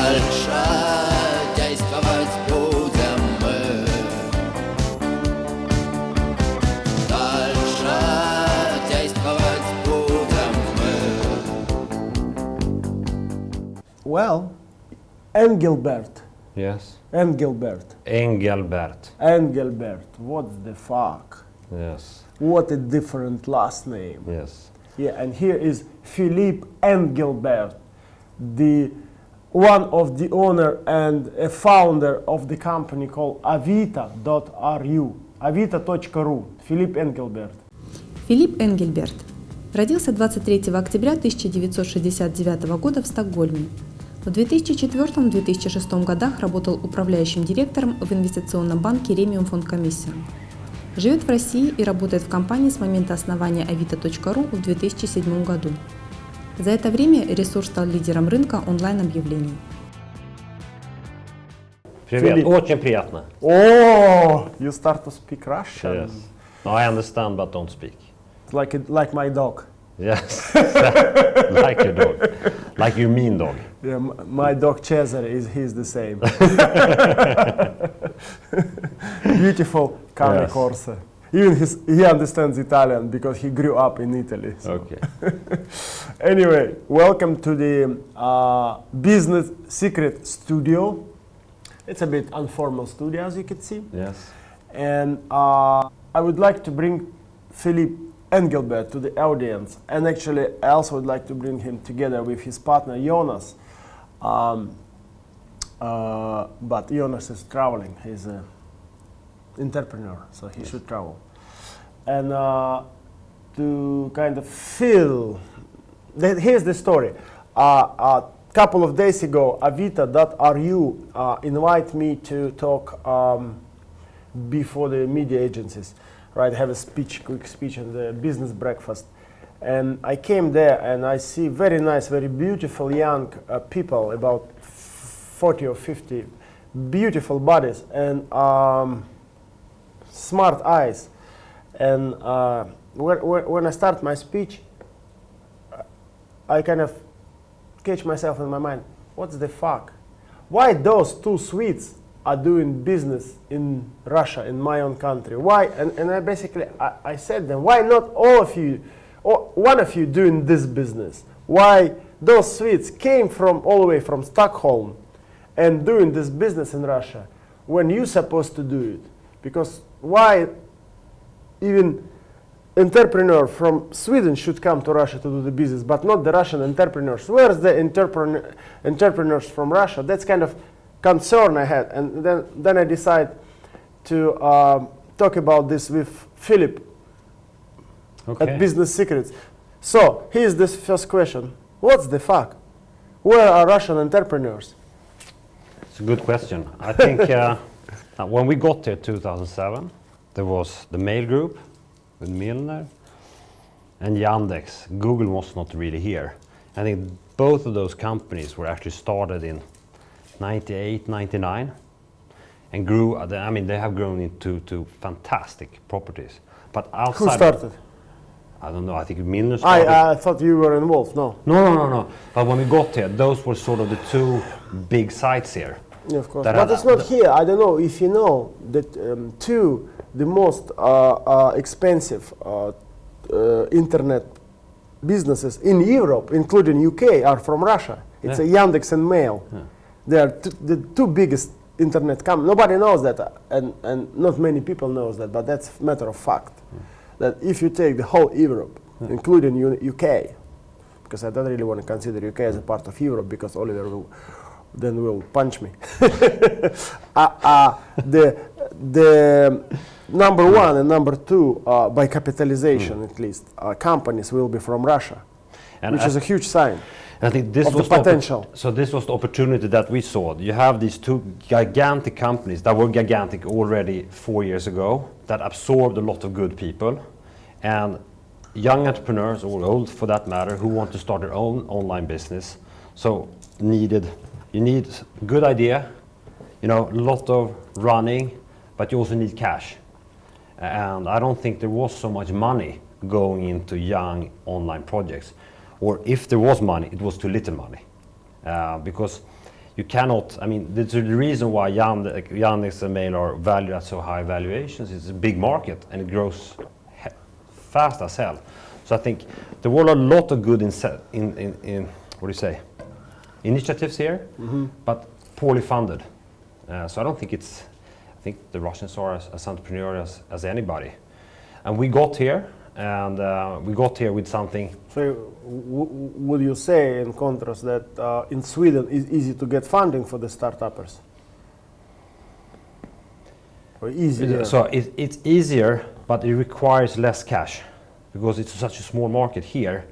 Дальше действовать будем мы. Дальше действовать будем мы. Well, Engelbert. Yes. Engelbert. Engelbert. Engelbert. What the fuck? Yes. What a different last name. Yes. Yeah, and here is Filip Engelbert, the one of the owner and a founder of the company called Avito.ru. Avito.ru. Филип Энgelbert. Филип Энгельберт родился 23 октября 1969 года в Стокгольме. В 2004-2006 годах работал управляющим директором в инвестиционном банке Рemium фонд Комиссион. Живет в России и работает в компании с момента основания Avito.ru в 2007 году. За это время ресурс стал лидером рынка онлайн-объявлений. Привет, Филипп. очень приятно. Oh, you start to speak Russian. Yes. No, I understand but don't speak. It's like my dog. Yes, like your dog, like your mean dog. Yeah, my dog Cesare he's the same. Beautiful cane Yes. corso. Even he understands Italian because he grew up in Italy. So. Okay. Anyway, welcome to the Бизнес-секреты studio. It's a bit informal studio, as you can see. Yes. And I would like to bring Filip Engelbert to the audience, and actually I also would like to bring him together with his partner Jonas. But Jonas is traveling. He's an entrepreneur, so he should travel. And to kind of fill, here's the story. A couple of days ago, Avito.ru invited me to talk before the media agencies. Right, have a quick speech and the business breakfast. And I came there and I see very nice, very beautiful young people, about 40 or 50, beautiful bodies and smart eyes. And when I start my speech, I kind of catch myself in my mind, what's the fuck? Why those two Swedes are doing business in Russia, in my own country? Why? And I basically, I said them, why not all of you, or one of you doing this business? Why those Swedes came from all the way from Stockholm and doing this business in Russia when you're supposed to do it? Because why even entrepreneur from Sweden should come to Russia to do the business, but not the Russian entrepreneurs? Where's the entrepreneurs from Russia? That's kind of concern I had, and then I decided to talk about this with Filip at Бизнес-секреты. So here's this first question: what's the fuck? Where are Russian entrepreneurs? It's a good question. I think when we got there 2007, there was the Mail Group with Milner and Yandex. Google was not really here. I think both of those companies were actually started in 98, 99, and grew. I mean, they have grown into fantastic properties. But outside, Who started? I don't know. I think Milner started. I thought you were involved. No. No. But when we got here, those were sort of the two big sites here. Yeah, of course. That But had- it's not here. I don't know if you know that the most expensive internet businesses in Europe, including UK, are from Russia. It's a Yandex and Mail. Yeah. They are the two biggest internet companies. Nobody knows that, and not many people knows that, but that's a matter of fact. That if you take the whole Europe, including UK, because I don't really want to consider UK as a part of Europe, because Oliver will punch me. The number one and number two, by capitalization at least, companies will be from Russia, which is a huge sign. I think this Of the was potential. So this was the opportunity that we saw. You have these two gigantic companies that were gigantic already 4 years ago, that absorbed a lot of good people, and young entrepreneurs, or old for that matter, who want to start their own online business. So you need good idea, a lot of running, but you also need cash. And I don't think there was so much money going into young online projects. Or if there was money, it was too little money. Because you cannot, I mean, the reason why Yandex and Mail are valued at so high valuations is a big market and it grows fast as hell. So I think there were a lot of good initiatives here, but poorly funded. So I don't think I think the Russians are as entrepreneurial as anybody. And we got here, and we got here with something. So would you say, in contrast, that in Sweden it's easy to get funding for the startuppers? Or easier? So it's easier, but it requires less cash because it's such a small market here.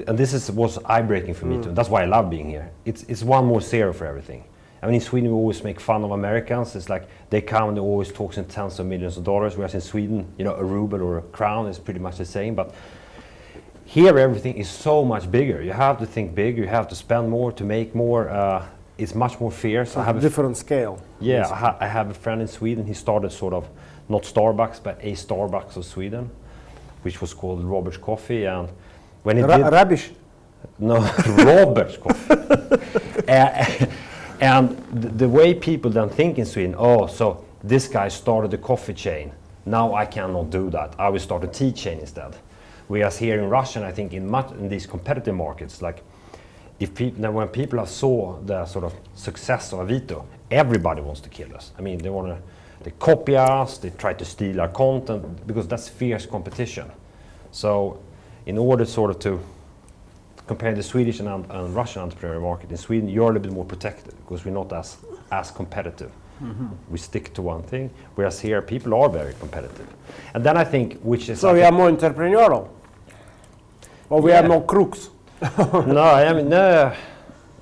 And this was eye-breaking for me too. That's why I love being here. It's one more zero for everything. I mean, in Sweden we always make fun of Americans. It's like they come and they always talk in tens of millions of dollars, whereas in Sweden, you know, a ruble or a crown is pretty much the same. But here everything is so much bigger. You have to think big. You have to spend more to make more. It's much more fierce. I have a different scale. Yeah, I have a friend in Sweden. He started sort of not Starbucks, but a Starbucks of Sweden, which was called Robert's Coffee. And when he did rubbish. No, Robert's Coffee. And the way people then think in Sweden, oh, so this guy started a coffee chain. Now I cannot do that. I will start a tea chain instead. Whereas here in Russia, I think in these competitive markets, like when people have saw the sort of success of Avito, everybody wants to kill us. I mean, they copy us, they try to steal our content because that's fierce competition. So in order sort of to compare the Swedish and Russian entrepreneurial market, in Sweden you're a little bit more protected because we're not as competitive. We stick to one thing, whereas here people are very competitive. And then I think, which is... So we are more entrepreneurial? Or we are more crooks? No, I mean, no.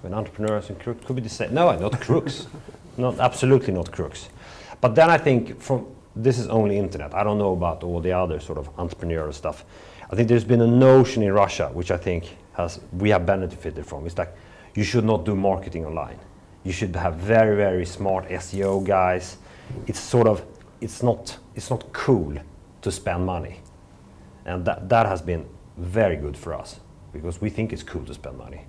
When entrepreneurs and crooks could be the same. No, not crooks. Absolutely not crooks. But then I think this is only internet. I don't know about all the other sort of entrepreneurial stuff. I think there's been a notion in Russia, which I think we have benefited from. It's like you should not do marketing online. You should have very, very smart SEO guys. It's not cool to spend money, and that has been very good for us because we think it's cool to spend money.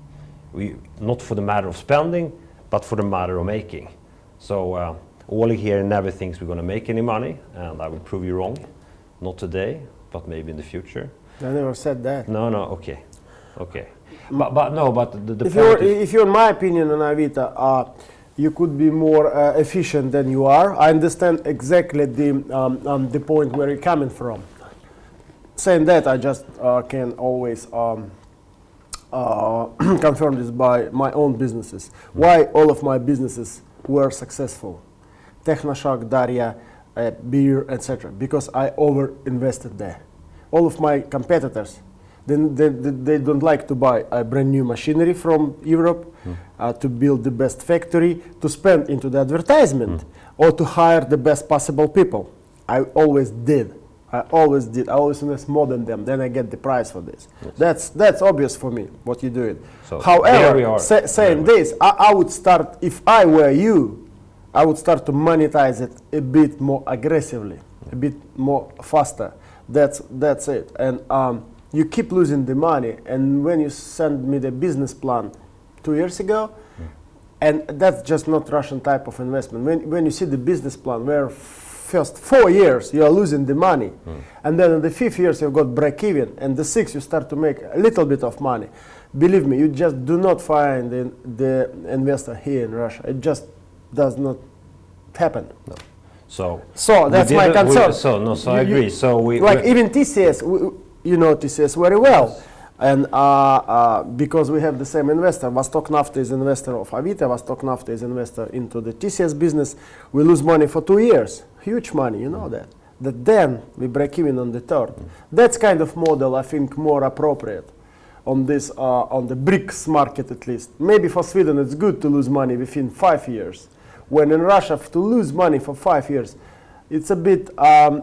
Not for the matter of spending, but for the matter of making. So Oleg here never thinks we're going to make any money, and I will prove you wrong. Not today, but maybe in the future. I never said that. No, okay. But the if you're in my opinion on Avito, you could be more efficient than you are. I understand exactly the point where you're coming from. Saying that, I just can always confirm this by my own businesses. Why all of my businesses were successful? Technoshock, Daria, beer, etc. Because I over-invested there. All of my competitors, they don't like to buy a brand new machinery from Europe, to build the best factory, to spend into the advertisement, or to hire the best possible people. I always did. I always invest more than them. Then I get the prize for this. Yes. That's obvious for me what you're doing. So however, saying this, I would start, if I were you, I would start to monetize it a bit more aggressively, a bit more faster. That's it. And you keep losing the money. And when you send me the business plan 2 years ago, and that's just not Russian type of investment. When you see the business plan, where first 4 years you are losing the money, and then in the 5th years you've got break even, and the 6th you start to make a little bit of money. Believe me, you just do not find the investor here in Russia. It just does not happen. No. So that's my concern. I agree. So even TCS, you know TCS very well, and because we have the same investor. Vostok Nafta is investor of Avito. Vostok Nafta is investor into the TCS business. We lose money for 2 years, huge money. You know that. Then we break even on the 3rd. That's kind of model I think more appropriate on this on the BRICS market at least. Maybe for Sweden it's good to lose money within 5 years. When in Russia, to lose money for 5 years, it's a bit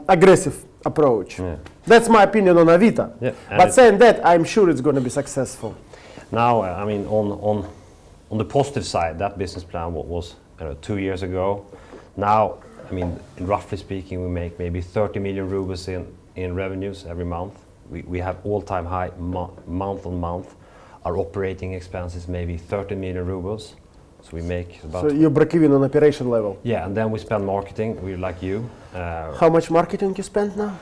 aggressive approach. Yeah. That's my opinion on Avito. Yeah, but saying that, I'm sure it's going to be successful. Now, I mean, on the positive side, that business plan was 2 years ago. Now, I mean, roughly speaking, we make maybe 30 million rubles in revenues every month. We have all-time high month on month. Our operating expenses maybe 30 million rubles. So we make about. So you break even on operation level. Yeah, and then we spend marketing. We like you. How much marketing you spend now?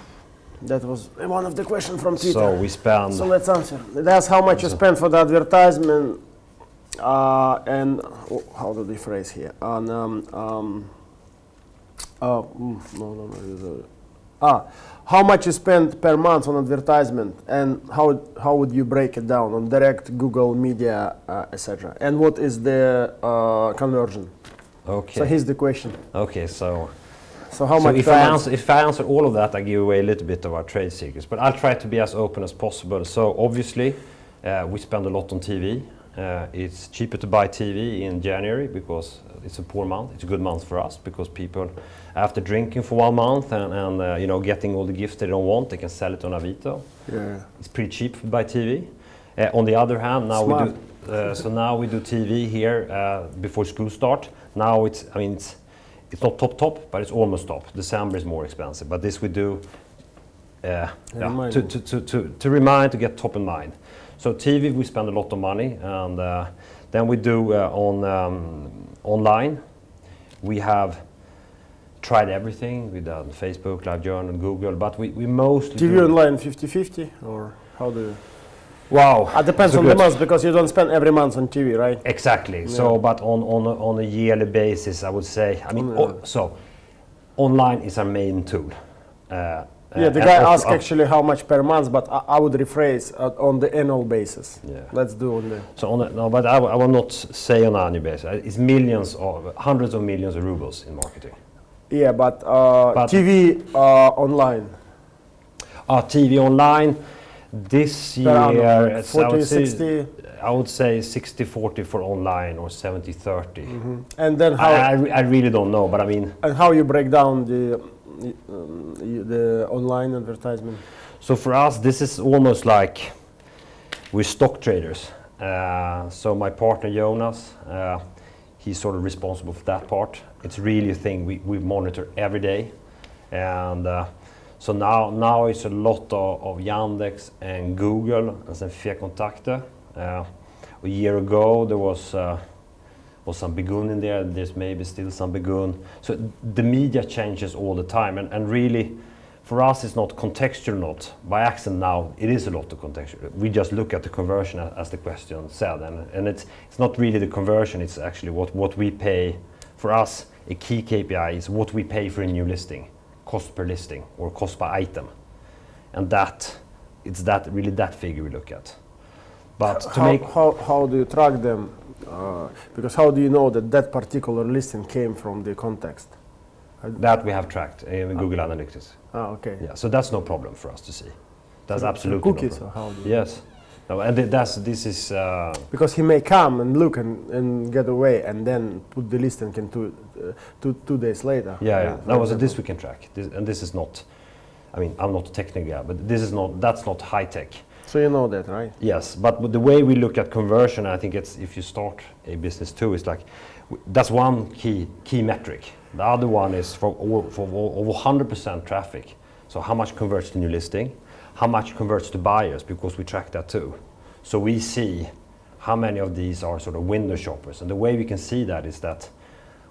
That was one of the questions from Twitter. So we spend. So let's answer. That's how much you spend for the advertisement, and how do they phrase here? How much you spend per month on advertisement, and how would you break it down on direct, Google, media, etc. And what is the conversion? Okay. So here's the question. Okay, so how much? If I answer all of that, I give away a little bit of our trade secrets. But I'll try to be as open as possible. So obviously, we spend a lot on TV. It's cheaper to buy TV in January because it's a poor month. It's a good month for us because people, after drinking for 1 month and you know, getting all the gifts they don't want, they can sell it on Avito. Yeah. It's pretty cheap to buy TV. On the other hand, now Smart. we do. So now we do TV here before school start. Now it's not top, but it's almost top. December is more expensive, but this we do to remind, to get top in mind. So TV, we spend a lot of money, and then we do on online. We have tried everything. We've done Facebook, LiveJournal, Google, but we mostly TV do online 50-50, or how do you? Wow. It depends so on good. the month, because you don't spend every month on TV, right? Exactly. Yeah. So, but on a yearly basis, I would say. I mean, so online is our main tool. Yeah, the guy asked actually how much per month, but I would rephrase on the annual basis. Yeah. Let's do on the. So no, but I will not say on an annual basis. It's millions of, hundreds of millions of rubles in marketing. Yeah, but TV online. TV online. This year, 40, 60. I would say 60-40 for online or 70-30. Mm-hmm. And then how? I really don't know, but I mean. And how you break down the online advertisement? So for us, this is almost like we're stock traders. So my partner Jonas, he's sort of responsible for that part. It's really a thing we monitor every day, and. So now it's a lot of Yandex and Google and sen Kontakter. A year ago there was some Begun in there. There's maybe still some Begun. So the media changes all the time, and really, for us it's not contextual. Not by accident now. It is a lot of contextual. We just look at the conversion as the question said, and it's not really the conversion. It's actually what we pay. For us, a key KPI is what we pay for a new listing. Cost per listing or cost per item, and it's really that figure we look at. But how do you track them? Because how do you know that particular listing came from the context? That we have tracked in Google Analytics. Okay. Yeah, so that's no problem for us to see. That's absolutely cookies. no Or problem. how do you Yes. No, and this is because he may come and look and get away and then put the listing in 2 days later. Yeah. No, so this we can track. This is not. I mean, I'm not a technical guy, but that's not high tech. So you know that, right? Yes, but the way we look at conversion, I think it's if you start a business too, it's like that's one key metric. The other one is for over 100% traffic. So how much converts to new listing? How much converts to buyers, because we track that too. So we see how many of these are sort of window shoppers. And the way we can see that is that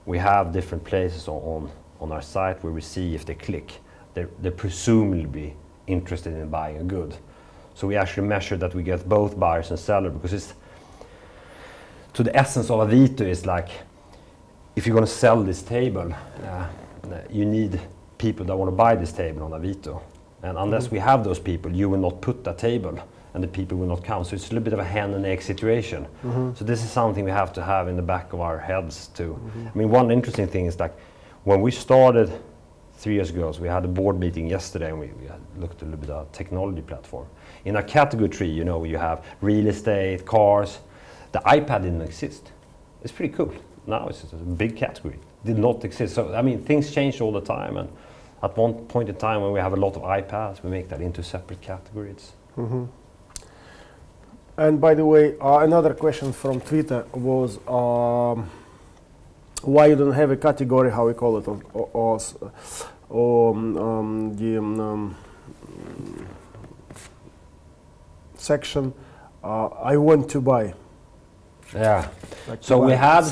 we have different places on our site where we see if they click, they're presumably interested in buying a good. So we actually measure that we get both buyers and sellers, because it's to the essence of Avito is like, if you're going to sell this table, you need people that want to buy this table on Avito. And unless we have those people, you will not put that table, and the people will not come. So it's a little bit of a hen and egg situation. So this is something we have to have in the back of our heads too. I mean, one interesting thing is like, when we started 3 years ago, so we had a board meeting yesterday, and we looked a little bit at technology platform. In our category tree, you know, you have real estate, cars. The iPad didn't exist. It's pretty cool. Now it's a big category. Did not exist. So I mean, things change all the time, and at one point in time when we have a lot of iPads, we make that into separate categories. And by the way, another question from Twitter was why you don't have a category, how we call it, section, I want to buy. Yeah. Like So to we buy. had.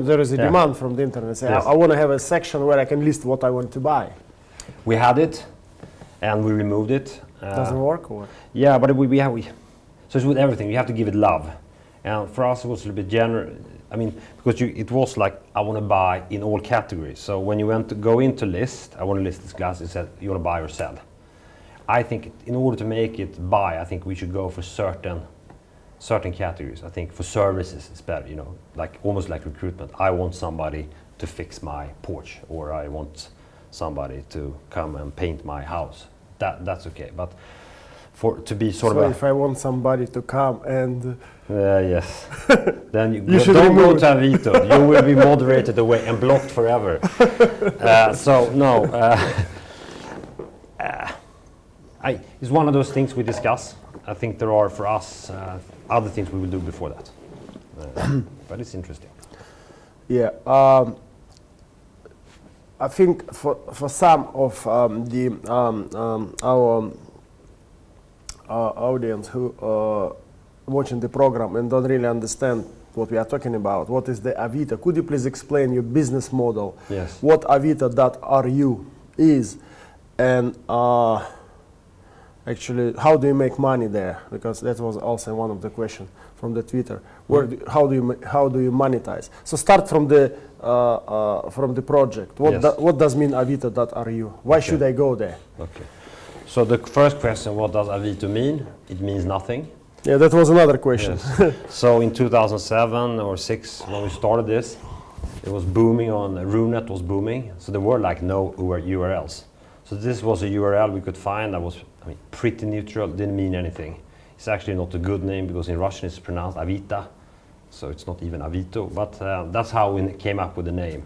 There is a Yeah. demand from the internet. Say, Yes. I want to have a section where I can list what I want to buy. We had it, and we removed it. Doesn't work, or? Yeah, but so it's with everything. You have to give it love, and for us it was a little bit general. I mean, because it was like I want to buy in all categories. So when you went to go into list, I want to list this glass. It said you want to buy or sell. I think in order to make it buy, I think we should go for certain categories. I think for services it's better. You know, like almost like recruitment. I want somebody to fix my porch, or I want somebody to come and paint my house. That's okay, but to be sort So of if I want somebody to come and yes, then You should don't go remove to Avito. You will be moderated away and blocked forever. So no, it's one of those things we discuss. I think there are for us other things we will do before that, but it's interesting. yeah, I think for some of our audience who watching the program and don't really understand what we are talking about, what is the Avito? Could you please explain your business model? Yes. What Avito.ru is, and actually, how do you make money there? Because that was also one of the questions from the Twitter. How do you monetize? So start from the project. Yes. What does mean Avito.ru? Why should I go there? Okay. So the first question, what does Avito mean? It means nothing. Yeah, that was another question. Yes. So in 2007 or 6, when we started this, it was booming on RuNet was booming. So there were like no URLs. So this was a URL we could find that was pretty neutral, didn't mean anything. It's actually not a good name because in Russian it's pronounced Avita, so it's not even Avito. But that's how we came up with the name.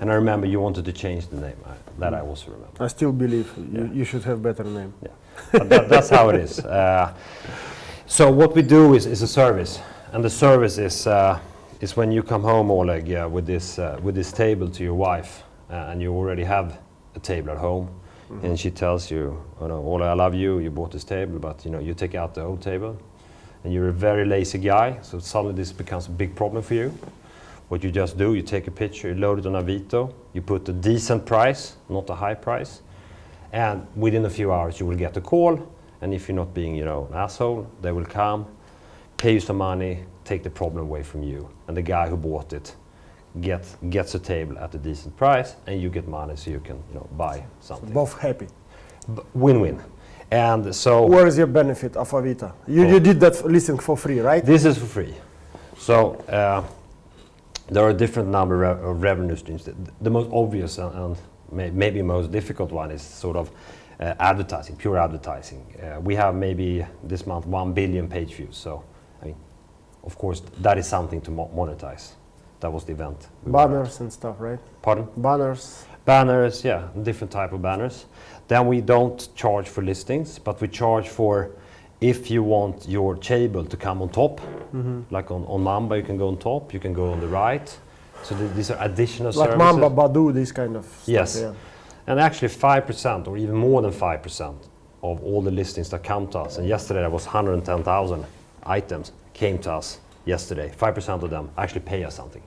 And I remember you wanted to change the name. That I also remember. I still believe you should have better name. Yeah, but that's how it is. So what we do is a service, and the service is when you come home, Oleg, with this table to your wife, and you already have a table at home, and she tells you, "Oh no, Oleg, I love you. You bought this table, but you take out the old table, and you're a very lazy guy. So suddenly this becomes a big problem for you. What you just do, you take a picture, you load it on Avito, you put a decent price, not a high price, and within a few hours you will get a call. And if you're not being, an asshole, they will come, pay you some money, take the problem away from you, and the guy who bought it gets a table at a decent price, and you get money so you can, buy something. Both happy. Win-win. And so Where is your benefit of Avito? You did that listing for free, right? this is for free. So there are a different number of revenue streams. The most obvious and maybe most difficult one is sort of advertising, pure advertising. We have maybe this month 1 billion page views. So, of course, that is something to monetize. That was the event. Banners and stuff, right? Pardon? Banners. Banners, yeah, different type of banners. Then we don't charge for listings, but we charge for if you want your table to come on top, like on Mamba, you can go on top, you can go on the right. So these are additional Like services. Mamba, Badoo, this kind of stuff. Yes. Yeah. And actually 5% or even more than 5% of all the listings that come to us, and yesterday there was 110,000 items came to us yesterday. 5% of them actually pay us something.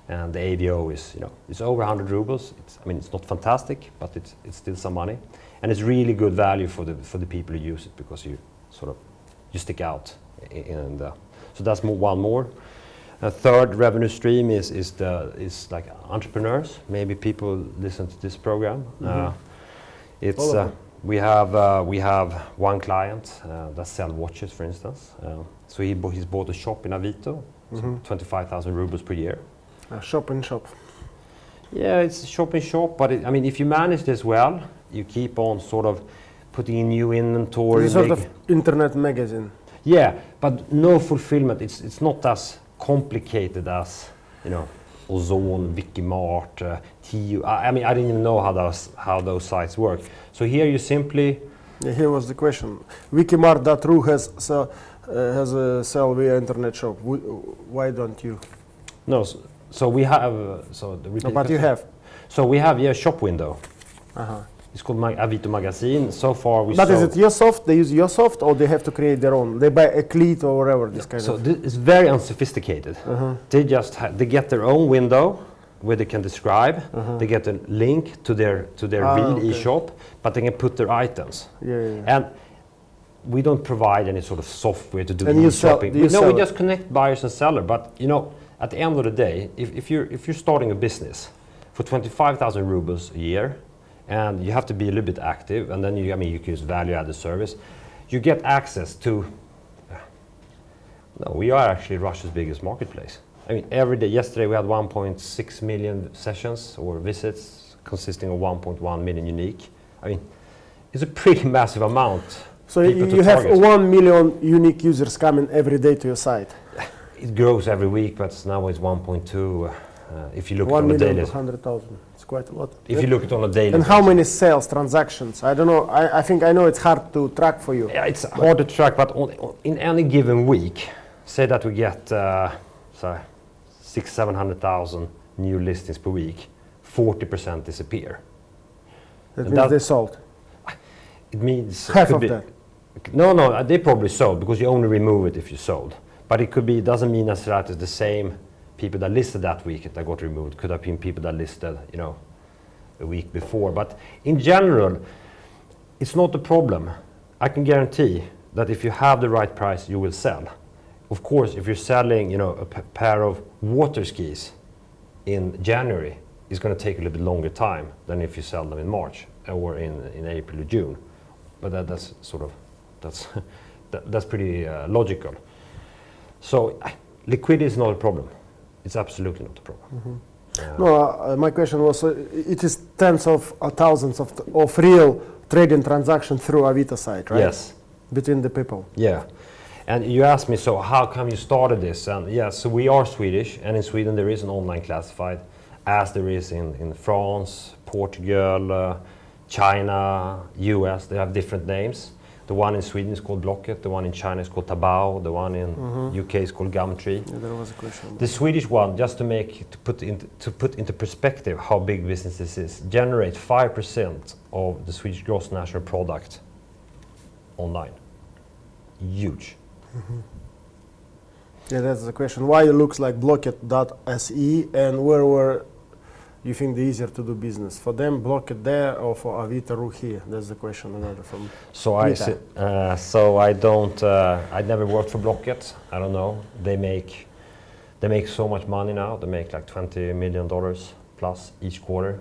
And the AVO is, it's over 100 rubles. It's not fantastic, but it's still some money. And it's really good value for the people who use it because you stick out. So that's one more. A third revenue stream is like entrepreneurs. Maybe people listen to this program. It's we have one client that sells watches, for instance. So he's bought a shop in Avito, so 25,000 rubles per year. Shop in shop. Yeah, it's shop in shop, but if you manage this well, you keep on sort of putting in new inventory. It's sort of internet magazine. Yeah, but no fulfillment. It's not as complicated as Ozone, Wikimart, TU. I didn't even know how those sites work. So here you simply. Yeah, here was the question. Wikimart.ru has a sell via internet shop. Why don't you? No, so we have. But you have. So we have shop window. It's called Avito magazine. So far we But sold. is it your soft? They use your soft, or they have to create their own? They buy a cleat or whatever. This kind So of. it's very unsophisticated. They just they get their own window where they can describe. They get a link to their real okay. e-shop, but they can put their items. Yeah. And we don't provide any sort of software to do And you e-shopping. do you No, sell we it? just connect buyers and seller. But you know, at the end of the day, if you're starting a business for 25,000 rubles a year, and you have to be a little bit active, and then you can use value-added service, you get access to. No, we are actually Russia's biggest marketplace. I mean, every day. Yesterday we had 1.6 million sessions or visits, consisting of 1.1 million unique. I mean, it's a pretty massive amount. So people to you have target. 1 million unique users coming every day to your site. It grows every week, but now it's 1.2. If you look at 1 on a million daily. to 100,000. It's quite a lot. If you look at on a daily. And how many sales transactions? I don't know. I think I know it's hard to track for you. Yeah, it's hard to track, but in any given week, say that we get 600,000-700,000 new listings per week, 40% disappear. That And means that- they sold. It means Half could of be- that. No, they probably sold because you only remove it if you sold. But it could be. It doesn't mean necessarily it's the same people that listed that week that got removed. Could have been people that listed, a week before. But in general, it's not a problem. I can guarantee that if you have the right price, you will sell. Of course, if you're selling, a pair of water skis in January, it's going to take a little bit longer time than if you sell them in March or in April or June. But that's pretty logical. So liquidity is not a problem. It's absolutely not a problem. No, my question was, it is tens of thousands of real trading transactions through Avito site, right? Yes. Between the people. Yeah. And you asked me, so how come you started this? And yes, so we are Swedish, and in Sweden there is an online classified, as there is in France, Portugal, China, US. They have different names. The one in Sweden is called Blocket, the one in China is called Taobao, the one in UK is called Gumtree. Yeah, there was a question. The Swedish one, just to put into perspective how big business this is, generates 5% of the Swedish gross national product online. Huge. Yeah, that's the question. Why it looks like Blocket.se, and where you think the easier to do business? For them, Blocket there, or for Avito here? That's the question. Another from. So I don't. I never worked for Blocket. I don't know. They make so much money now. They make like $20 million plus each quarter.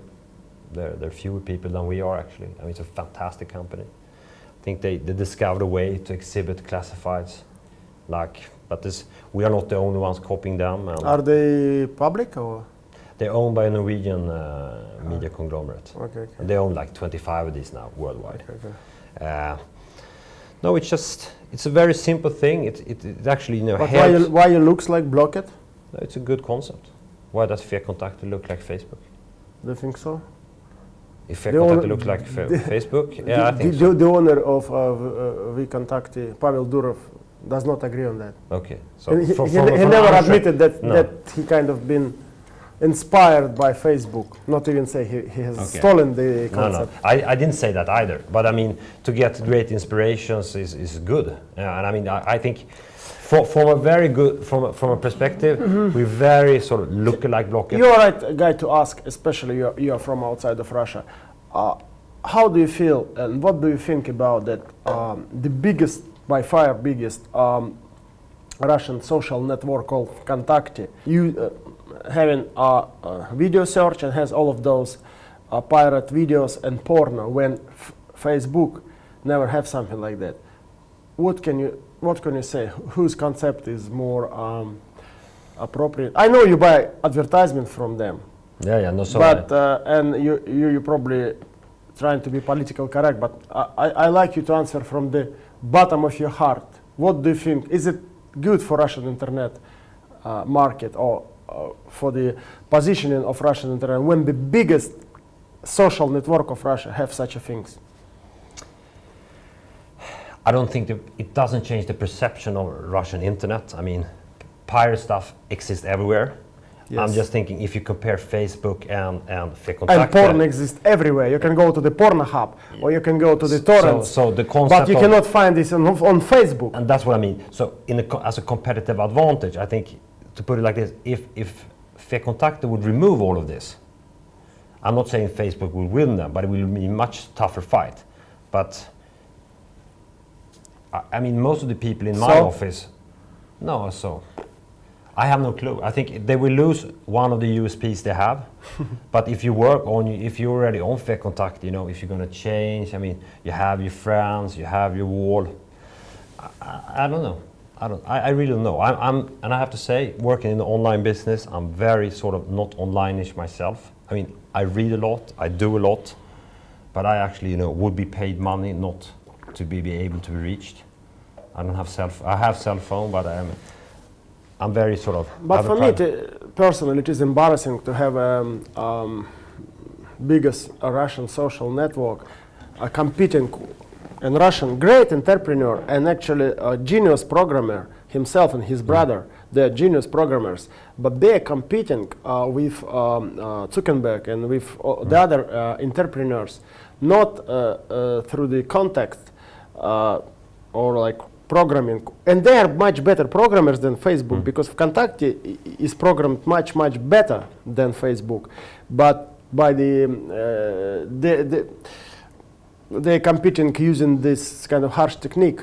They're fewer people than we are actually. I mean, it's a fantastic company. I think they discovered a way to exhibit classifieds, we are not the only ones copying them. Are they public or? They're owned by a Norwegian media conglomerate. Okay. And they own like 25 of these now worldwide. Okay. No, it's a very simple thing. It actually But helps. why it looks like Blocket? No, it's a good concept. Why does Fekontakter look like Facebook? Do you think so? If The owner- Fekontakter looks like Facebook, yeah, I think so. The owner of VKontakte, Pavel Durov, does not agree on that. Okay, so And he from never an admitted that No. that he kind of been inspired by Facebook. Not even say he has Okay. stolen the No, concept. I didn't say that either. But I mean, to get great inspirations is good. And I mean, I think from a very good, from a perspective, we very sort of look like Blocket. You're right guy to ask, especially you are from outside of Russia. How do you feel and what do you think about that? The biggest, by far biggest Russian social network called Vkontakte. Having a video search and has all of those pirate videos and porno, when Facebook never have something like that. What can you say? Whose concept is more appropriate? I know you buy advertisement from them, Yeah, no, so but and you probably trying to be political correct. But I like you to answer from the bottom of your heart. What do you think? Is it good for Russian internet market or for the positioning of Russian internet when the biggest social network of Russia have such a things? I don't think it doesn't change the perception of Russian internet. I mean, pirate stuff exists everywhere. Yes. I'm just thinking if you compare Facebook and And Fekontakte. porn exists everywhere. You can go to the Pornhub or you can go to the torrents. So the concept But you of- cannot find this on Facebook. And that's what I mean. So as a competitive advantage, I think, to put it like this, if Fekontakte would remove all of this, I'm not saying Facebook will win them, but it will be a much tougher fight. But I mean, most of the people in my office, I have no clue. I think they will lose one of the USPs they have. But if you if you're already on Fekontakte, you know, if you're going to change, I mean, you have your friends, you have your wall. I don't know. I really don't know. And I have to say, working in the online business, I'm very sort of not online-ish myself. I mean, I read a lot, I do a lot, but I actually, you know, would be paid money not to be able to be reached. I have cell phone, but I'm very sort of. But for me, personally, it is embarrassing to have biggest Russian social network competing in Russian great entrepreneur and actually a genius programmer himself and his brother. They're genius programmers, but they're competing with Zuckerberg and with the other entrepreneurs, not through the context or like programming. And they are much better programmers than Facebook because Vkontakte is programmed much better than Facebook, but by they're competing using this kind of harsh technique,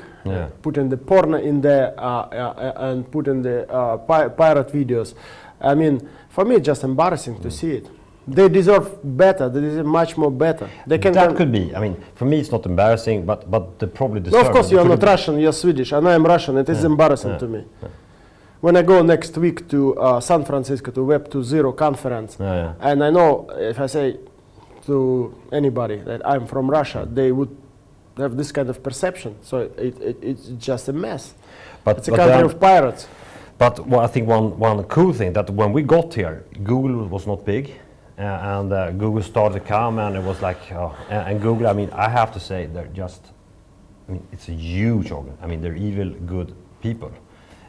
putting the porn in there and putting the pirate videos. I mean, for me, it's just embarrassing to see it. They deserve better. They deserve much more better. They can. That could be. I mean, for me, it's not embarrassing, but they probably deserve. No, of course, you are not Russian. You're Swedish, and I am Russian. It is embarrassing to me. When I go next week to San Francisco to Web 2.0 conference, and I know if I say to anybody that I'm from Russia, they would have this kind of perception. So it's just a mess. But it's a country of pirates. But I think one cool thing that when we got here, Google was not big, and Google started to come, and it was like, and Google. I mean, I have to say they're just. I mean, it's a huge organ. I mean, they're evil good people,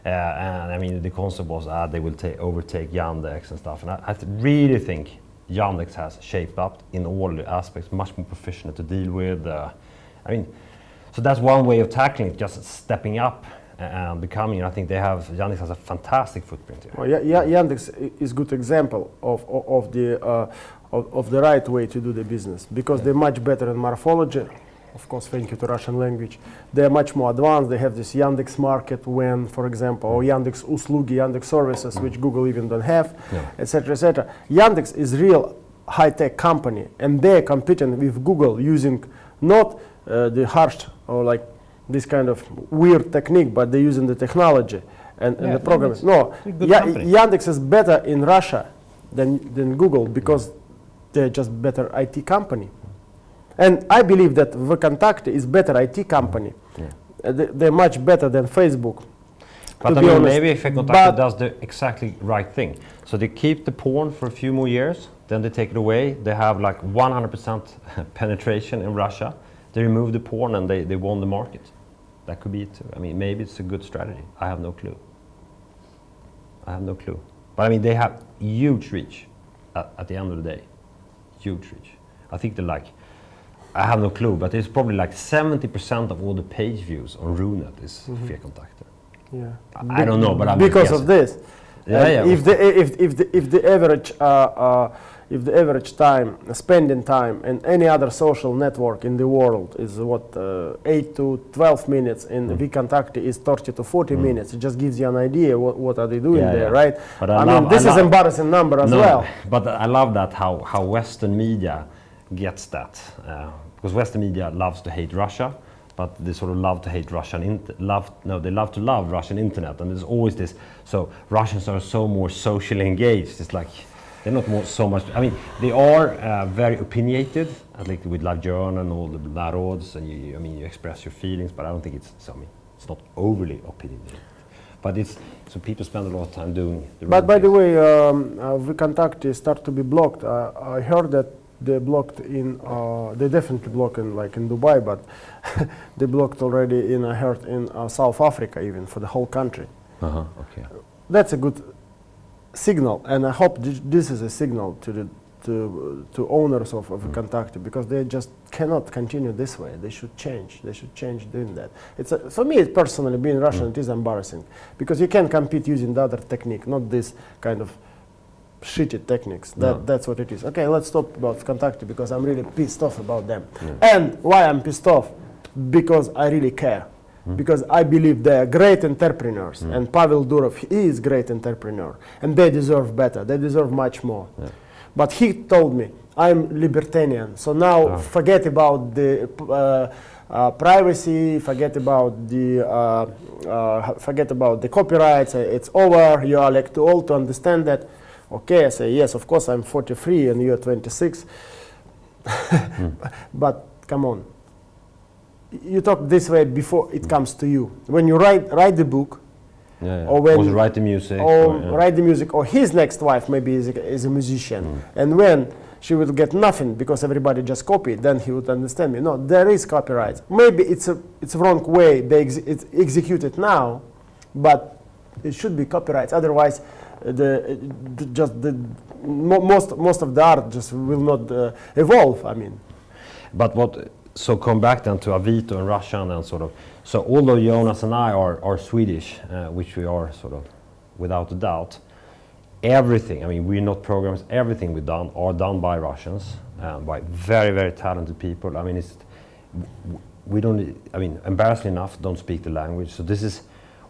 and I mean the concept was they will overtake Yandex and stuff, and I really think Yandex has shaped up in all the aspects, much more professional to deal with. I mean, so that's one way of tackling it, just stepping up and becoming. I think Yandex has a fantastic footprint here. Well, Yandex is a good example of the right way to do the business because they're much better in morphology. Of course, thank you to Russian language. They're much more advanced. They have this Yandex Market when, for example, or Yandex Uslugi, Yandex Services, which Google even don't have, etc., etc. Yandex is real high-tech company, and they're competing with Google using not the harsh or like this kind of weird technique, but they're using the technology and the programs. No, Yandex is better in Russia than Google because they're just better IT company. And I believe that Vkontakte is better IT company. They're much better than Facebook. But I mean, maybe Vkontakte does the exactly right thing. So they keep the porn for a few more years, then they take it away. They have like 100% penetration in Russia. They remove the porn and they won the market. That could be it too. I mean, maybe it's a good strategy. I have no clue. But I mean, they have huge reach at the end of the day. Huge reach. I think they're like, I have no clue, but it's probably like 70% of all the page views on Runet is Vkontakte. Yeah. I don't know, but I'm because of this. If the average spending time in any other social network in the world is 8 to 12 minutes, in Vkontakte is 30 to 40 minutes. It just gives you an idea what are they doing there, right? But I mean, this is embarrassing number as well. But I love that how Western media gets that, because Western media loves to hate Russia, but they sort of love to hate they love to love Russian internet, and there's always this. So Russians are so more socially engaged. It's like they're not so much. I mean, they are very opinionated, like with Live Journal and all the narods, and you express your feelings. But I don't think it's not overly opinionated. But so people spend a lot of time doing. But by the way, Vkontakte start to be blocked. I heard that they blocked they definitely blocked in Dubai, but they blocked already I heard in South Africa even for the whole country. Okay. That's a good signal, and I hope this is a signal to the to owners of Contact, because they just cannot continue this way. They should change. They should change doing that. For me personally, being Russian, it is embarrassing, because you can compete using the other technique, not this kind of shitty techniques. That's what it is. Okay, let's talk about Contact, because I'm really pissed off about them. And why I'm pissed off? Because I really care. Because I believe they are great entrepreneurs, and Pavel Durov, he is great entrepreneur, and they deserve better. They deserve much more. But he told me, I'm libertarian, so now forget about the privacy, forget about the copyrights. It's over. You are like too old to understand that. Okay, I say yes. Of course, I'm 43 and you're 26. But come on. You talk this way before it comes to you. When you write the book, or when write the music, write the music, or his next wife maybe is a musician, and when she will get nothing because everybody just copied, then he would understand me. No, there is copyright. Maybe it's a wrong way it's executed now, but it should be copyrights. Otherwise, most of the art just will not evolve. I mean, but what? So come back then to Avito and Russian and sort of. So although Jonas and I are Swedish, which we are sort of without a doubt, everything, I mean, we're not programmers, everything we've done are done by Russians, by very, very talented people. I mean, we don't, I mean, embarrassingly enough, don't speak the language. So this is,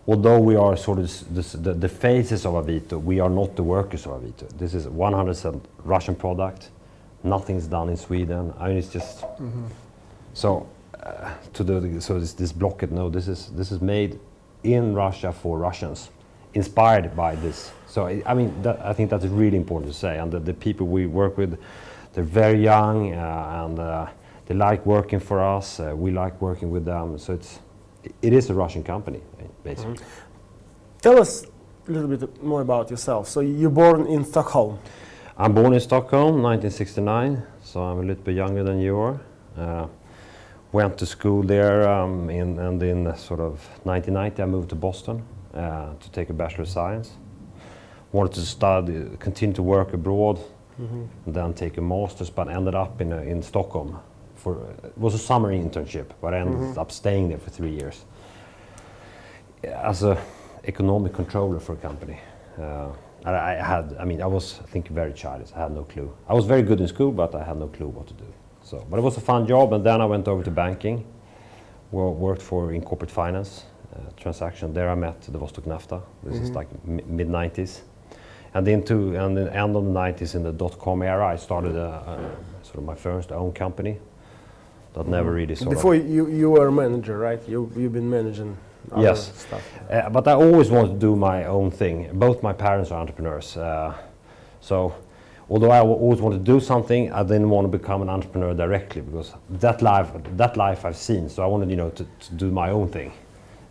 although we are sort of the faces of Avito, we are not the workers of Avito. This is 100% Russian product. Nothing's done in Sweden. I mean, it's just, so this blockade. No, this is made in Russia for Russians, inspired by this. So I mean, I think that's really important to say. And the people we work with, they're very young, and they like working for us. We like working with them. So it is a Russian company, basically. Tell us a little bit more about yourself. So you're born in Stockholm. I'm born in Stockholm, 1969. So I'm a little bit younger than you are. Went to school there, and in sort of 1990 I moved to Boston to take a Bachelor of Science. Wanted to study, continue to work abroad, and then take a master's, but ended up in Stockholm. It was a summer internship, but I ended up staying there for 3 years as an economic controller for a company. I was, I think, very childish. I had no clue. I was very good in school, but I had no clue what to do. So, but it was a fun job, and then I went over to banking. Worked in corporate finance transaction. There I met the Vostok Nafta. This is like mid 90s, and the end of the 90s in the .com era, I started sort of my first own company. That never really sort Before of. you were a manager, right? You've been managing. Other stuff. But I always wanted to do my own thing. Both my parents are entrepreneurs, so. Although I always wanted to do something, I didn't want to become an entrepreneur directly, because that life I've seen. So I wanted, to do my own thing.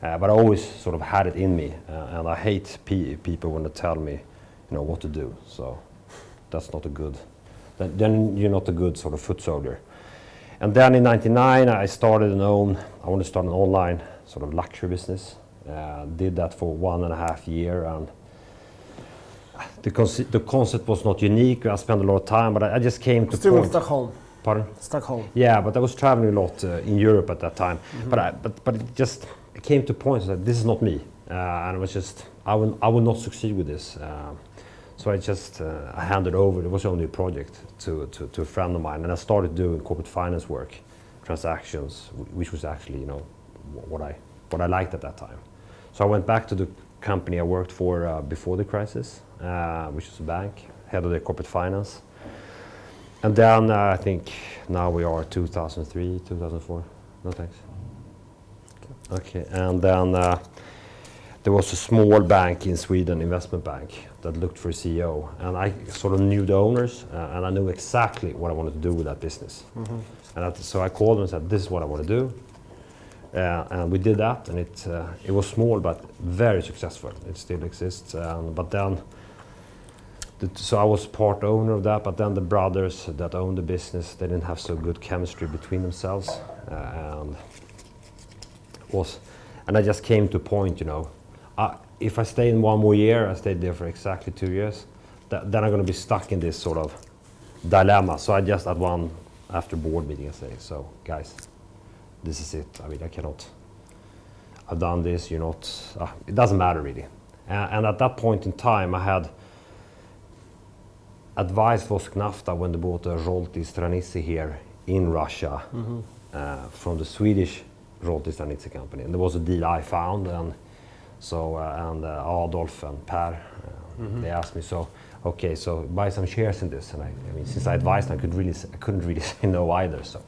But I always sort of had it in me, and I hate people when they tell me, what to do. So that's not a good. Then you're not a good sort of foot soldier. And then in '99, I wanted to start an online sort of luxury business. Did that for 1.5 years, and the concept was not unique. I spent a lot of time, but I just came to Still in Stockholm. Pardon? Stockholm. Yeah, but I was traveling a lot in Europe at that time. But it came to points that this is not me, and it was just I will not succeed with this. So I handed over. It was only a project to a friend of mine, and I started doing corporate finance work, transactions, which was actually what I liked at that time. So I went back to the company I worked for before the crisis, which was a bank, head of the corporate finance. And then I think now we are 2003, 2004. No thanks. Okay, and then there was a small bank in Sweden, investment bank, that looked for a CEO, and I sort of knew the owners, and I knew exactly what I wanted to do with that business. And so I called them and said, "This is what I want to do." And we did that, and it was small but very successful. It still exists. But then, so I was part owner of that. But then the brothers that owned the business, they didn't have so good chemistry between themselves, and I just came to a point. If I stay in one more year, I stayed there for exactly 2 years, then I'm going to be stuck in this sort of dilemma. So I just at one after board meeting I say, so guys, this is it. I mean, I cannot. I've done this. You're not. It doesn't matter really. And at that point in time, I had advised Vosknafta when they bought a Zsolti Stranici here in Russia from the Swedish Zsolti Stranici company. And there was a deal I found, and so Adolf and Per, they asked me, so okay, so buy some shares in this. And I mean, since I advised, I couldn't really say no either. So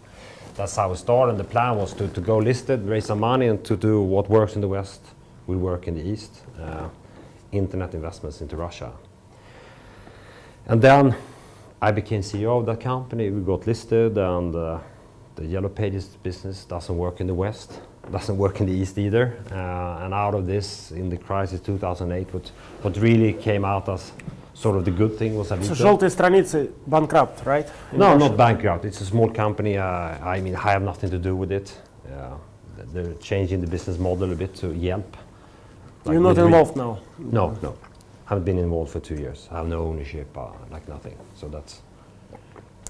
that's how it started. And the plan was to go listed, raise some money, and to do what works in the West will work in the East. Internet investments into Russia. And then I became CEO of that company. We got listed, and the Yellow Pages business doesn't work in the West, doesn't work in the East either. And out of this, in the crisis 2008, what really came out as sort of the good thing was Avito. So Zsolti Stranici bankrupt, right? No, not bankrupt. It's a small company. I mean, I have nothing to do with it. They're changing the business model a bit to Yelp. You're not involved now? No. I haven't been involved for 2 years. I have no ownership, like nothing. So that's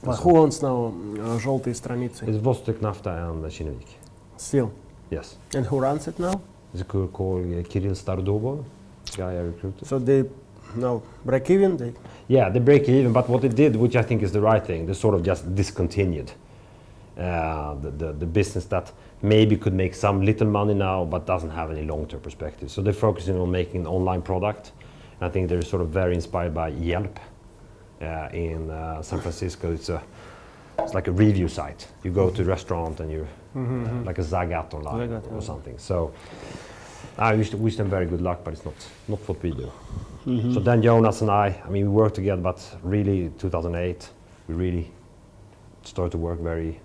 But who owns now Zsolti Stranici? it's Vostok Nafta and Kinnevik. Still. Yes. And who runs it now? It's a girl called Kirill Stardobov, guy I recruited. So they now break even? Yeah, they break even, but what they did, which I think is the right thing, they sort of just discontinued the business that maybe could make some little money now, but doesn't have any long-term perspective. So they're focusing on making an online product. And I think they're sort of very inspired by Yelp in San Francisco. It's like a review site. You go to a restaurant and you're like a Zagat online or something. So I wish them very good luck, but it's not what we do. So then Jonas and I mean, we worked together, but really 2008, we really started to work very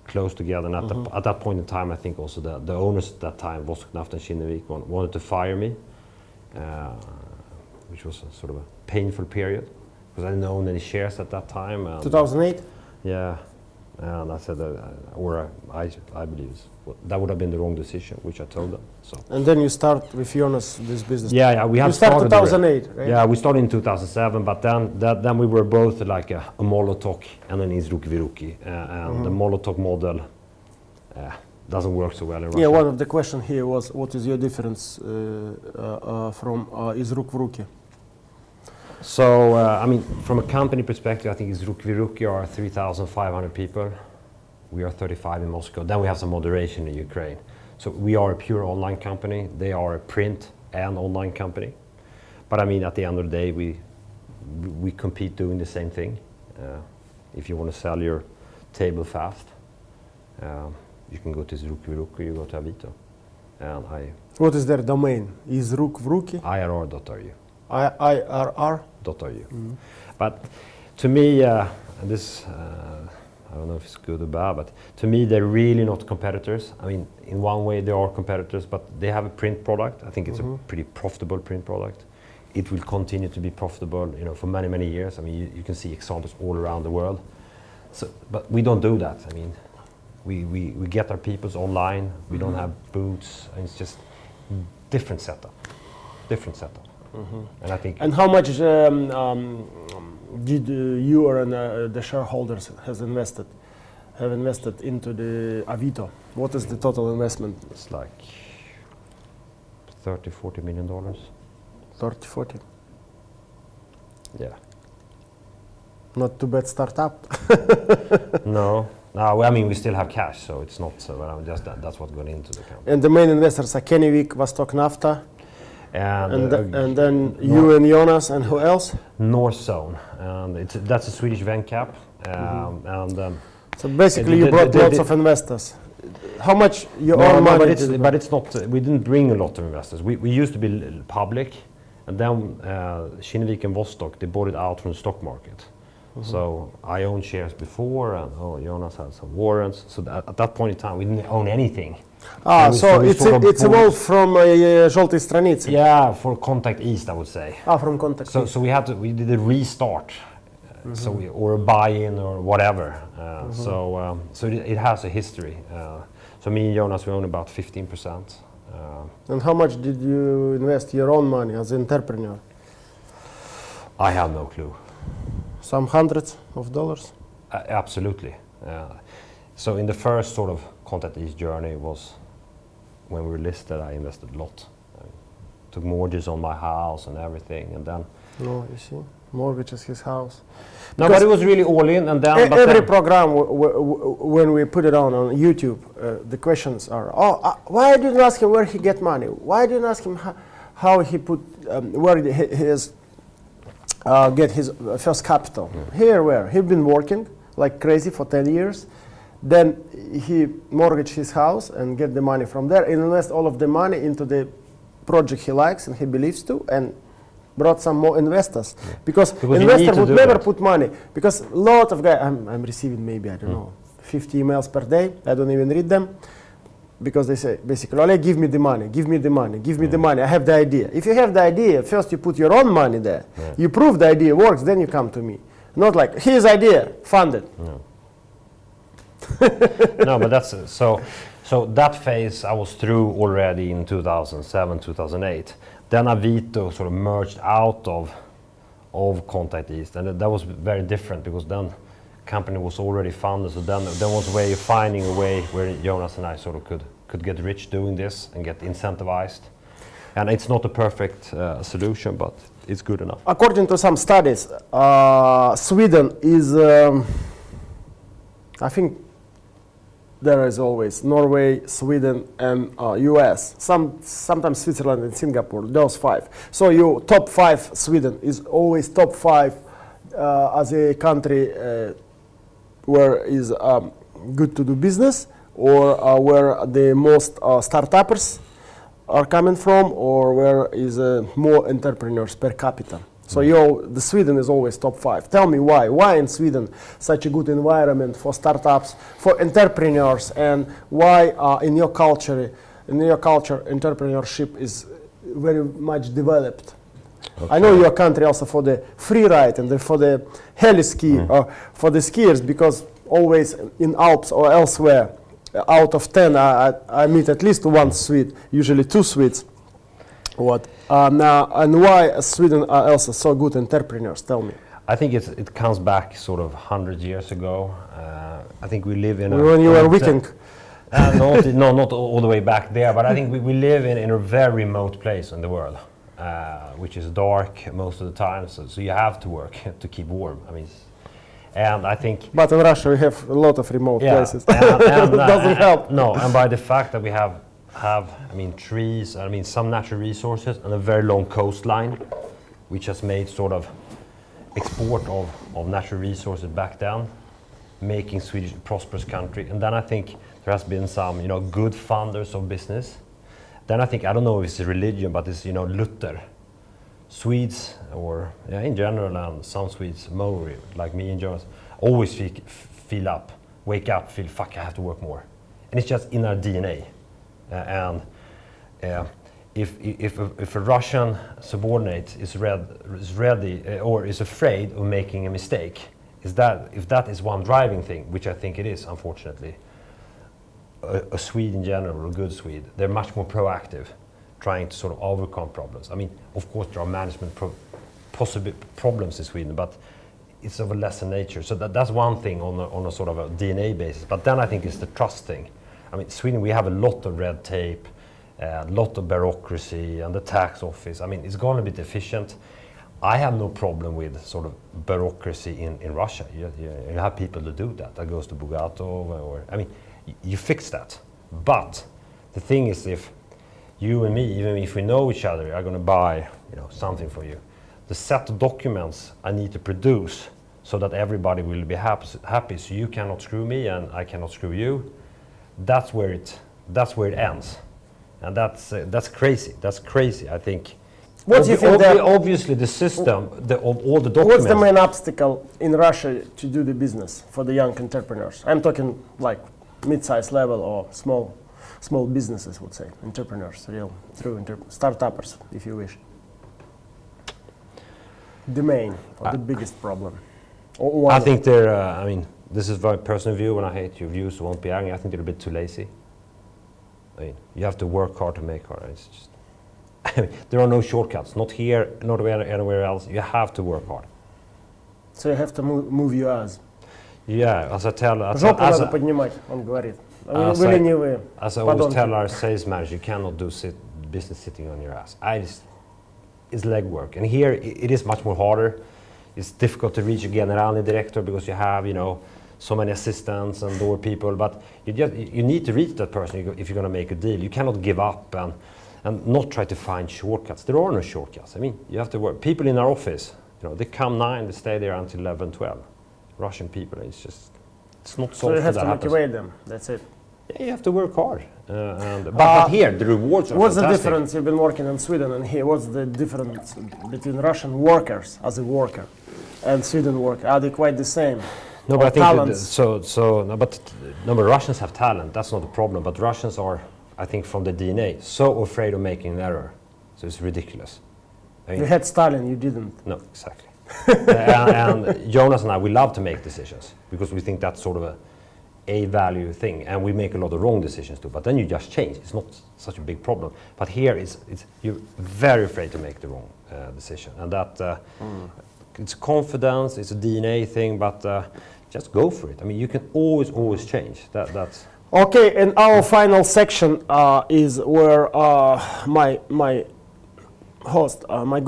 close together. And at that point in time, I think also the owners at that time, Vostok Nafta and Kinnevik, wanted to fire me, which was a sort of a painful period because I didn't own any shares at that time. 2008? Yeah, and I said, I believe that would have been the wrong decision, which I told them. So. And then you start with Jonas this business? Yeah, we had you started 2008, right? Yeah, we started in 2007, but then we were both like a Molotov and an Izruk-Viruki, and the Molotov model doesn't work so well in Russia. Yeah, one of the questions here was, what is your difference from Izruk-Viruki? So, I mean, from a company perspective, I think Izruk-Viruki are 3,500 people. We are 35 in Moscow. Then we have some moderation in Ukraine. So we are a pure online company. They are a print and online company. But I mean, at the end of the day, we compete doing the same thing. If you want to sell your table fast, you can go to Izruk-Viruki, you go to Avito. And what is their domain? Izruk-Viruki? IRR.ru. IRR.ru. But to me, and this, I don't know if it's good or bad, but to me, they're really not competitors. I mean, in one way, they are competitors, but they have a print product. I think it's a pretty profitable print product. It will continue to be profitable, for many, many years. I mean, you can see examples all around the world. So, but we don't do that. I mean, we get our peoples online. We don't have booths, and it's just different setup. And I think. And how much did you or the shareholders have invested into the Avito? What is the total investment? It's like $30-40 million. 30-40. Yeah. Not too bad startup. No, I mean we still have cash, so it's not. So that's what got into the company. And the main investors are Kinnevik, Vostok Nafta. And then you and Jonas, and who else? North Zone, and that's a Swedish VenCap. So basically, you brought lots of investors. How much you own money? But it's not. We didn't bring a lot of investors. We used to be public, and then Kinnevik and Vostok, they bought it out from the stock market. So I owned shares before, and Jonas had some warrants. So at that point in time, we didn't own anything. So it's evolved from Zsolti Stranici. Yeah, for Contact East, I would say. From Contact East. So we did a restart, or a buy-in or whatever. So it has a history. So me and Jonas, we own about 15%, And how much did you invest your own money as an entrepreneur? I have no clue. Some hundreds of dollars? Absolutely. So in the first sort of Contact East journey was when we were listed, I invested a lot. I took mortgages on my house and everything, and then... No, you see, mortgages his house. No, but it was really all in, and then... Every program, when we put it on YouTube, the questions are, why didn't you ask him where he get money? Why didn't you ask him how he put, where he is, get his first capital? Here, where? He'd been working like crazy for 10 years. Then he mortgaged his house and get the money from there, and invest all of the money into the project he likes and he believes to, and brought some more investors. Because investor would never put money. Because a lot of guys, I'm receiving maybe, I don't know, 50 emails per day. I don't even read them. Because they say, basically, Oleg, give me the money, give me the money, give me the money. I have the idea. If you have the idea, first you put your own money there. You prove the idea works, then you come to me. Not like, here's idea, fund it. No, but that's so that phase I was through already in 2007, 2008. Then Avito sort of merged out of Contact East, and that was very different because then company was already founded. So then there was a way of finding a way where Jonas and I sort of could get rich doing this and get incentivized. And it's not a perfect solution, but it's good enough. According to some studies, Sweden is, I think there is always Norway, Sweden, and US. Sometimes Switzerland and Singapore, those five. So your top five, Sweden is always top five as a country where is good to do business, or where the most startups are coming from, or where is more entrepreneurs per capita. So the Sweden is always top five. Tell me why. Why in Sweden such a good environment for startups, for entrepreneurs, and why in your culture, entrepreneurship is very much developed? Okay. I know your country also for the free ride and for the heli ski, or for the skiers, because always in Alps or elsewhere, out of 10, I meet at least one Swede, usually two Swedes. Now, and why Sweden are also so good entrepreneurs? Tell me. I think it comes back sort of 100 years ago. I think we live in when you were Viking. Not all the way back there, but I think we live in a very remote place in the world, which is dark most of the time. So you have to work to keep warm. I mean, and I think. But in Russia we have a lot of remote places. It doesn't help. No, and by the fact that we have trees, some natural resources, and a very long coastline, which has made sort of export of natural resources back then, making Sweden a prosperous country. And then I think there has been some, good founders of business. Then I think, I don't know if it's a religion, but it's, Luther. Swedes, or in general, and some Swedes, more like me and Jonas, always wake up, feel, fuck, I have to work more. And it's just in our DNA. If a Russian subordinate is ready or is afraid of making a mistake, if that is one driving thing, which I think it is, unfortunately, a Swede in general, a good Swede, they're much more proactive, trying to sort of overcome problems. I mean, of course, there are management possible problems in Sweden, but it's of a lesser nature. So that's one thing on a sort of a DNA basis. But then I think it's the trust thing. I mean, Sweden, we have a lot of red tape, a lot of bureaucracy, and the tax office. I mean, it's gone a bit efficient. I have no problem with sort of bureaucracy in Russia. You have people to do that. That goes to Bugatov, you fix that. But the thing is, if you and me, even if we know each other, are going to buy something for you, the set of documents I need to produce so that everybody will be happy, so you cannot screw me and I cannot screw you. That's where it ends, and that's crazy. That's crazy. I think. What do you think? Obviously, the system of all the documents. What's the main obstacle in Russia to do the business for the young entrepreneurs? I'm talking like mid-size level or small businesses, would say, entrepreneurs, startups, if you wish. The main or the biggest problem. I think they're. This is a very personal view, and I hate your views, so won't be angry. I think they're a bit too lazy. I mean, you have to work hard to make hard. It's just, I mean, there are no shortcuts. Not here, not anywhere else. You have to work hard. So you have to move your ass. Yeah, as I tell, Жопу надо поднимать, он говорит. Вы ленивые. As I always tell our sales managers, you cannot do business sitting on your ass. It's leg work, and here it is much more harder. It's difficult to reach a general director because you have, you know, so many assistants and door people. But you need to reach that person if you're going to make a deal. You cannot give up and not try to find shortcuts. There are no shortcuts. I mean, you have to work. People in our office, you know, they come 9, they stay there until 11, 12. Russian people, it's not so. So you have to motivate them. That's it. Yeah, you have to work hard. But here, the rewards are What's fantastic. the difference? You've been working in Sweden and here. What's the difference between Russian workers as a worker and Sweden worker? Are they quite the same? No, but I think talents? but Russians have talent. That's not a problem. But Russians are, I think, from the DNA, so afraid of making an error. So it's ridiculous. I mean, You had Stalin, you didn't. no, exactly. and Jonas and I, we love to make decisions because we think that's sort of a value thing, and we make a lot of wrong decisions too. But then you just change. It's not such a big problem. But here, you're very afraid to make the wrong decision, and that it's confidence. It's a DNA thing, but just go for it. I mean, you can always change. That's. Okay, and our final section is where my host, my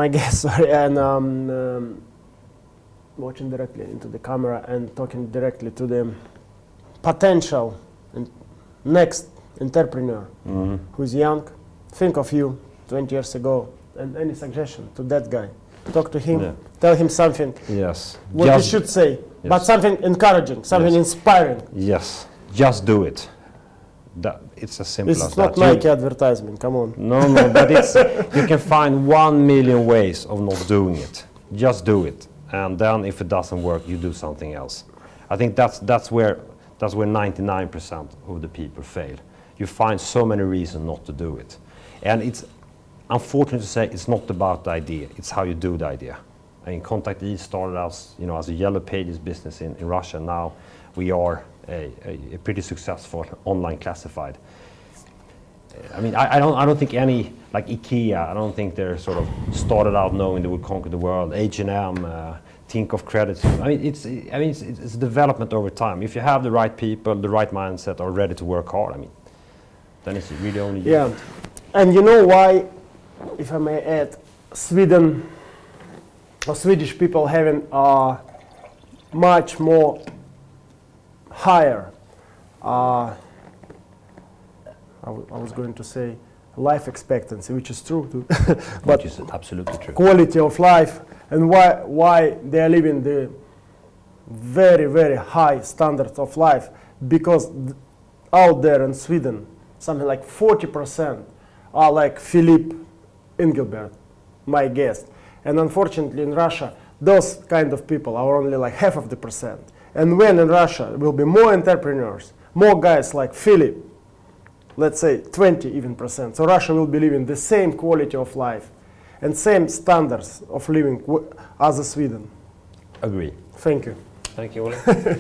guest, sorry, and watching directly into the camera and talking directly to the potential next entrepreneur who's young. Think of you 20 years ago, and any suggestion to that guy. Talk to him, tell him something. Yes. What you should say, but something encouraging, something inspiring. Yes, just do it. It's as simple This as is that. not Nike advertisement, come on. No, but you can find 1 million ways of not doing it. Just do it, and then if it doesn't work, you do something else. I think that's where 99% of the people fail. You find so many reasons not to do it, and it's unfortunate to say it's not about the idea. It's how you do the idea. I mean, Contact E started as a Yellow Pages business in Russia. Now we are a pretty successful online classified. I mean, I don't think any, like IKEA, I don't think they're sort of started out knowing they would conquer the world. H&M, Tinkov credits. I mean, it's development over time. If you have the right people, the right mindset, are ready to work hard, I mean, then it's really only you. Yeah, and you know why, if I may add, Sweden or Swedish people having much more higher, I was going to say life expectancy, which is true too, but Which is absolutely true. quality of life, and why they are living the very, very high standards of life, because out there in Sweden, something like 40% are like Filip Engelbert, my guest. And unfortunately in Russia, those kind of people are only like half of the percent. And when in Russia will be more entrepreneurs, more guys like Filip, let's say 20 even percent, so Russia will be living the same quality of life and same standards of living as Sweden. Agree. Thank you. Thank you, Oleg.